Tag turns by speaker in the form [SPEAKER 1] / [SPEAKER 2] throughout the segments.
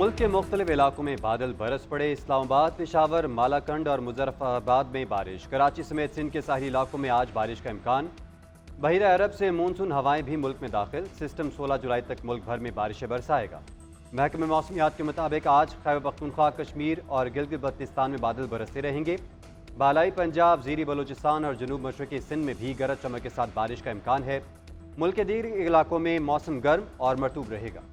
[SPEAKER 1] मुल्क के मुख्तलिफ इलाकों में बादल बरस पड़े। इस्लामाबाद, पेशावर, मालाकंड और मुजफ्फराबाद में बारिश। कराची समेत सिंध के साहिली इलाकों में आज बारिश का इम्कान। बहिरा अरब से मानसून हवाएं भी मुल्क में दाखिल। सिस्टम 16 जुलाई तक मुल्क भर में बारिशें बरसाएगा। महकमे मौसमियात के मुताबिक आज खैबर पख्तूनख्वा, कश्मीर और गिलगित बल्तिस्तान में बादल बरसते रहेंगे। बालाई पंजाब, ज़ीरी बलूचिस्तान और जनूब मशरक़ी सिंध में भी गरज चमक के साथ बारिश का इम्कान है। मुल्क के दीगर इलाकों में मौसम गर्म और मरतूब रहेगा।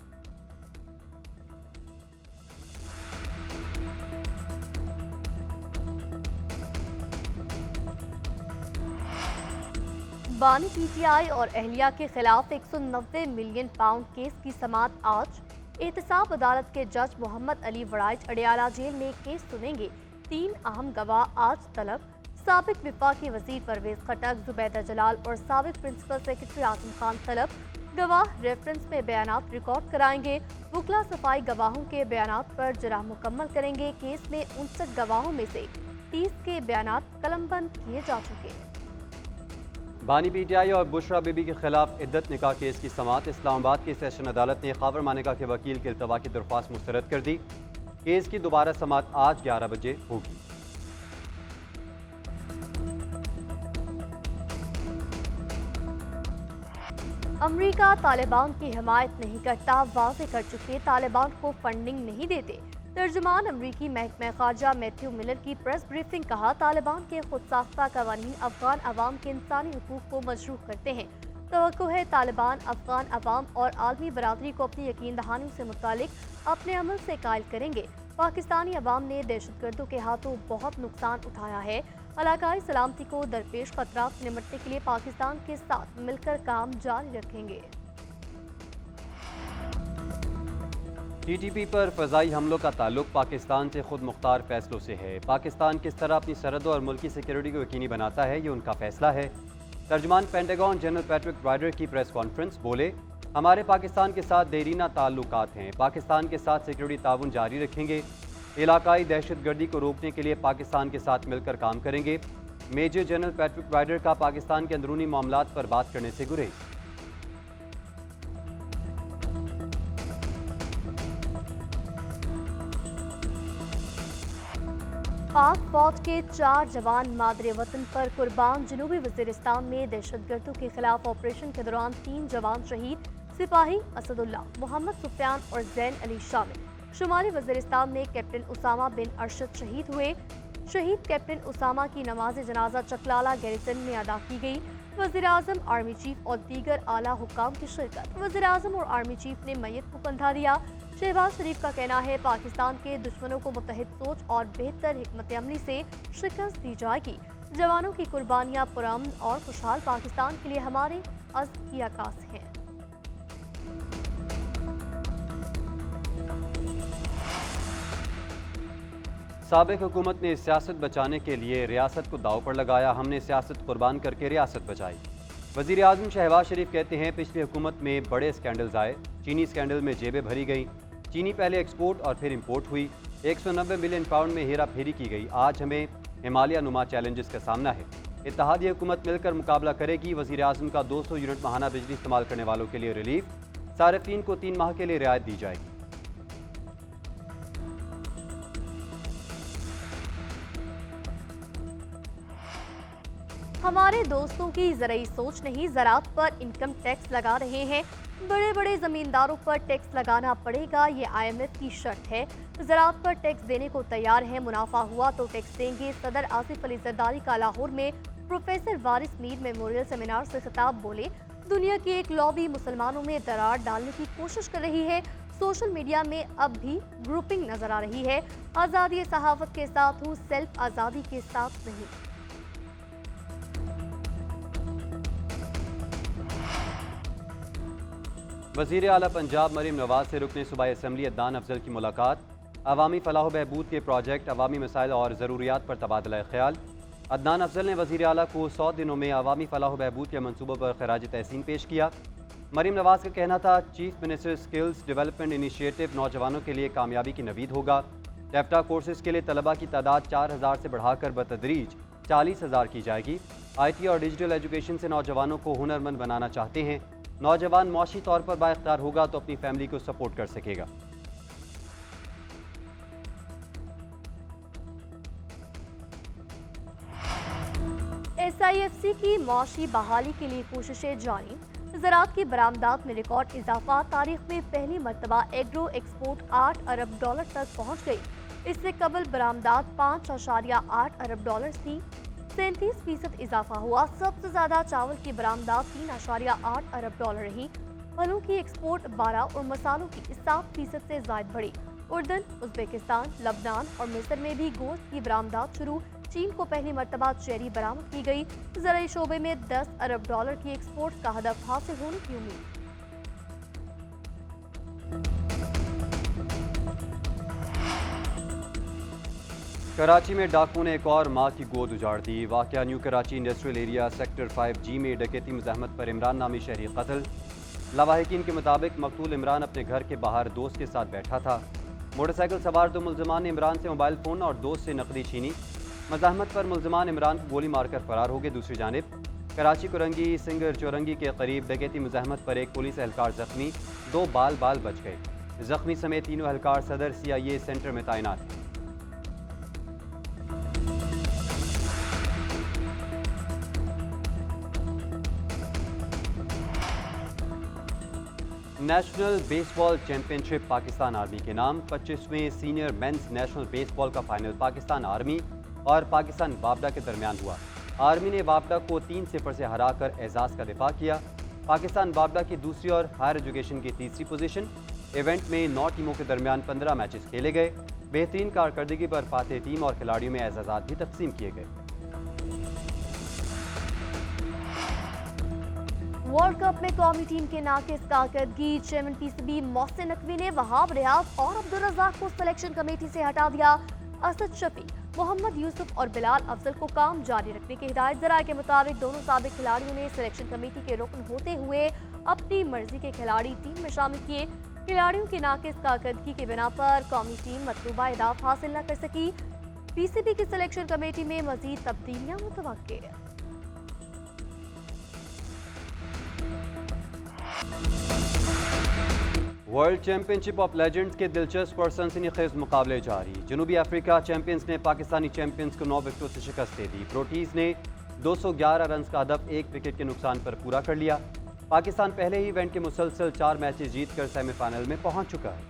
[SPEAKER 2] बानी पीटीआई और अहलिया के खिलाफ 190 मिलियन पाउंड केस की समाअत आज। एहतसाब अदालत के जज मोहम्मद अली वड़ाइच अडियाला जेल में केस सुनेंगे। 3 अहम गवाह आज तलब। साबिक विफाकी वजीर परवेज खटक, जुबैदा जलाल और साबिक प्रिंसिपल सेक्रेटरी आजम खान तलब। गवाह रेफरेंस में बयानात रिकॉर्ड कराएंगे। वकला सफाई गवाहों के बयानात पर जरा मुकम्मल करेंगे। केस में 59 गवाहों में से 30 के बयानात कलमबंद किए जा चुके हैं।
[SPEAKER 1] बानी पीटीआई और बुशरा बीबी के खिलाफ इद्दत निकाह केस की समाअत। इस्लामाबाद की सेशन अदालत ने खावर मानिका के वकील के इल्तवा की दरख्वास्त मुस्तरद कर दी। केस की दोबारा समाअत आज 11 बजे होगी।
[SPEAKER 2] अमरीका तालिबान की हिमायत नहीं करता, वाज़ेह कर चुके। तालिबान को फंडिंग नहीं देते। तर्जुमान अमरीकी महकमा खारजा मैथ्यू मिलर की प्रेस ब्रीफिंग। कहा, तालिबान के खुद साख्ता कवानीन अफगान अवाम के इंसानी हुकूक को मजरूह करते हैं। तवक्को है तालिबान अफगान अवाम और आलमी बरादरी को अपनी यकीन दहानी से मुतालिक अपने अमल से कायल करेंगे। पाकिस्तानी अवाम ने दहशतगर्दों के हाथों बहुत नुकसान उठाया है। इलाकाई सलामती को दरपेश खतरात से निपटने के लिए पाकिस्तान के साथ मिलकर काम जारी रखेंगे।
[SPEAKER 1] टीटीपी पर फ़ज़ाई हमलों का ताल्लुक पाकिस्तान से खुद मुख्तार फैसलों से है। पाकिस्तान किस तरह अपनी सरहदों और मुल्की सिक्योरिटी को यकीनी बनाता है, ये उनका फैसला है। तर्जुमान पेंटागन जनरल पैट्रिक राइडर की प्रेस कॉन्फ्रेंस। बोले, हमारे पाकिस्तान के साथ देरीना ताल्लुकात हैं। पाकिस्तान के साथ सिक्योरिटी ताउन जारी रखेंगे। इलाकाई दहशतगर्दी को रोकने के लिए पाकिस्तान के साथ मिलकर काम करेंगे। मेजर जनरल पैट्रिक राइडर का पाकिस्तान के अंदरूनी मामलात पर बात करने से गुरेज।
[SPEAKER 2] पाक फौज के 4 जवान मादरे वतन पर कुर्बान। जनूबी वजीरिस्तान में दहशतगर्दों के खिलाफ ऑपरेशन के दौरान 3 जवान शहीद। सिपाही असदुल्ला, मोहम्मद सुफियान और जैन अली शामिल। शुमाली वजीरिस्तान में कैप्टन उसामा बिन अरशद शहीद हुए। शहीद कैप्टन उसामा की नमाज जनाजा चकलाला गैरिसन में अदा की गई। वज़ीर आज़म, आर्मी चीफ और दीगर आला हुक्काम की शिरकत। वज़ीर आज़म और आर्मी चीफ ने मैयत को कंधा दिया। शहबाज शरीफ का कहना है, पाकिस्तान के दुश्मनों को मुत्तहिद सोच और बेहतर हिकमत अमली से शिकस्त दी जाएगी। जवानों की कुर्बानियां पुरअमन और खुशहाल पाकिस्तान के लिए हमारे अज़्म की आकाश हैं।
[SPEAKER 1] साबिक हुकूमत ने सियासत बचाने के लिए रियासत को दाव पर लगाया। हमने सियासत कुर्बान करके रियासत बचाई। वज़ीर आज़म शहबाज शरीफ कहते हैं, पिछली हुकूमत में बड़े स्कैंडल्स आए। चीनी स्कैंडल में जेबें भरी गई। चीनी पहले एक्सपोर्ट और फिर इंपोर्ट हुई। 190 मिलियन पाउंड में हेरा फेरी की गई। आज हमें हिमालय नुमा चैलेंजेस का सामना है। इत्तेहादी हुकूमत मिलकर मुकाबला करेगी। वज़ीर आज़म का 200 यूनिट माहाना बिजली इस्तेमाल करने वालों के लिए रिलीफ। सार्फिन को 3 माह के लिए रियायत दी जाएगी।
[SPEAKER 2] हमारे दोस्तों की ज़राई सोच नहीं, ज़राअत पर इनकम टैक्स लगा रहे हैं। बड़े बड़े ज़मींदारों पर टैक्स लगाना पड़ेगा, ये IMF की शर्त है। ज़राअत पर टैक्स देने को तैयार हैं। मुनाफा हुआ तो टैक्स देंगे। सदर आसिफ अली जरदारी का लाहौर में प्रोफेसर वारिस मीर मेमोरियल सेमिनार से खिताब। बोले, दुनिया की एक लॉबी मुसलमानों में दरार डालने की कोशिश कर रही है। सोशल मीडिया में अब भी ग्रुपिंग नजर आ रही है। आज़ादी सहाफत के साथ हूँ, सेल्फ आज़ादी के साथ नहीं।
[SPEAKER 1] वज़ीर आला पंजाब मरीम नवाज से रुकने सूबाई असम्बली अदनान अफजल की मुलाकात। अवामी फलाह बहबूद के प्रोजेक्ट, अवामी मसाइल और ज़रूरियात पर तबादला ख्याल। अदनान अफजल ने वज़ीर आला को 100 दिनों में अवामी फलाह बहबूद के मनसूबों पर खराज तहसीन पेश किया। मरीम नवाज का कहना था, chief minister skills development initiative नौजवानों के लिए कामयाबी की नवीद होगा। टेफ्टा कोर्सेज के लिए तलबा की तादाद 4000 से बढ़ाकर बतदरीज 40,000 की जाएगी। IT और डिजिटल एजुकेशन से नौजवानों को हुनरमंद बनाना चाहते हैं। नौजवान मौशी तौर पर बाइख्तियार होगा तो अपनी फैमिली को सपोर्ट कर सकेगा।
[SPEAKER 2] KFC की मौशी बहाली के लिए कोशिशें जारी। ज़राअत की बरामदात में रिकॉर्ड इजाफा, तारीख में पहली मरतबा एग्रो एक्सपोर्ट $8 अरब तक पहुँच गई। इससे कबल बरामदात $5.8 अरब थी। 37% इजाफा हुआ। सबसे ज्यादा चावल की बरामदात $3.8 अरब रही। फलों की एक्सपोर्ट 12 और मसालों की 7% से जायद बढ़ी। उर्दन, उज्बेकिस्तान, लबनान और मिस्र में भी गोश्त की बरामदात शुरू। चीन को पहली मरतबा चेरी बरामद की गई। ज़राई शोबे में $10 अरब की एक्सपोर्ट का हदफ हासिल होने की उम्मीद।
[SPEAKER 1] कराची में डाकुओं ने एक और मां की गोद उजाड़ दी। वाकया new Karachi industrial area sector 5G में डकैती मज़ाहमत पर इमरान नामी शहरी कत्ल। लवाहिकीन के मुताबिक मकतूल इमरान अपने घर के बाहर दोस्त के साथ बैठा था। मोटरसाइकिल सवार 2 मुल्ज़िमान ने इमरान से मोबाइल फ़ोन और दोस्त से नकदी छीनी। मज़ाहमत पर मुल्ज़िमान इमरान को गोली मारकर फरार हो गए। दूसरी जानिब कराची कुरंगी सिंगर चौरंगी के करीब डकैती मुज़ाहमत पर एक पुलिस एहलकार जख्मी, 2 बाल बच गए। जख्मी समेत तीनों एहलकार सदर CIA सेंटर में तैनात हैं। National baseball championship Pakistan army के नाम। 25वें सीनियर मेंस नेशनल बेसबॉल का फाइनल पाकिस्तान आर्मी और पाकिस्तान बाबडा के दरमियान हुआ। आर्मी ने बाबडा को 3-0 से हराकर एजाज का दिफा किया। पाकिस्तान बाबडा की दूसरी और हायर एजुकेशन की तीसरी पोजीशन। इवेंट में 9 टीमों के दरमियान 15 मैचेस खेले गए। बेहतरीन कारकर्दगी पर फातेह टीम और खिलाड़ियों में एजाज़ात भी तकसीम किए गए।
[SPEAKER 2] वर्ल्ड कप में कौमी टीम के नाकिस कारकर्दगी। चेयरमैन PCB मोहसिन नकवी ने वहाब रियाज और अब्दुल रज़ाक को सिलेक्शन कमेटी से हटा दिया। असद शफी, मोहम्मद यूसुफ और बिलाल अफजल को काम जारी रखने की हिदायत। ज़राए के मुताबिक दोनों साबिक खिलाड़ियों ने सिलेक्शन कमेटी के रुकन होते हुए अपनी मर्जी के खिलाड़ी टीम में शामिल किए। खिलाड़ियों की नाकिस कारकर्दगी के बिना पर कौमी टीम मतलूबा अहदाफ हासिल न कर सकी। PCB की सिलेक्शन कमेटी में मजीद तब्दीलियां मुतवक्के।
[SPEAKER 1] वर्ल्ड चैंपियनशिप ऑफ लेजेंड्स के दिलचस्प और सनसनीखेज मुकाबले जारी। जनूबी अफ्रीका चैंपियंस ने पाकिस्तानी चैंपियंस को 9 विकेटों से शिकस्त दे दी। प्रोटीज ने 211 रन का हदफ 1 विकेट के नुकसान पर पूरा कर लिया। पाकिस्तान पहले ही इवेंट के मुसलसल 4 मैचेस जीतकर सेमीफाइनल में पहुंच चुका है।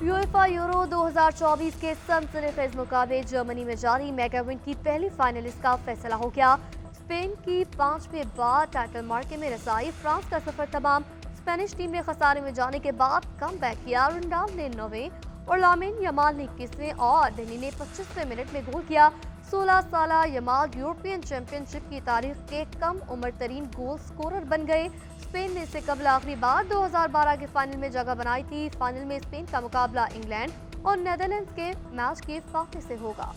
[SPEAKER 2] यूएफा यूरो 2024 के सनसनीखेज मुकाबले जर्मनी में जारी। मेगा विन की पहली फाइनलिस्ट का फैसला हो गया। स्पेन की 5वें बार टाइटल मार्के में रसाई। फ्रांस का सफर तमाम। स्पेनिश टीम ने खसारे में जाने के बाद कम बैक किया। रंडाल ने 9वें और लामिन यमाल ने 21वें और डेनी ने 25वें मिनट में गोल किया। 16 साला यमाल यूरोपियन चैंपियनशिप की तारीख के कम उम्र तरीन गोल स्कोरर बन गए। स्पेन ने इससे कबल आखिरी बार 2012 के फाइनल में जगह बनाई थी। फाइनल में स्पेन का मुकाबला इंग्लैंड और नेदरलैंड्स के मैच के फातह से होगा।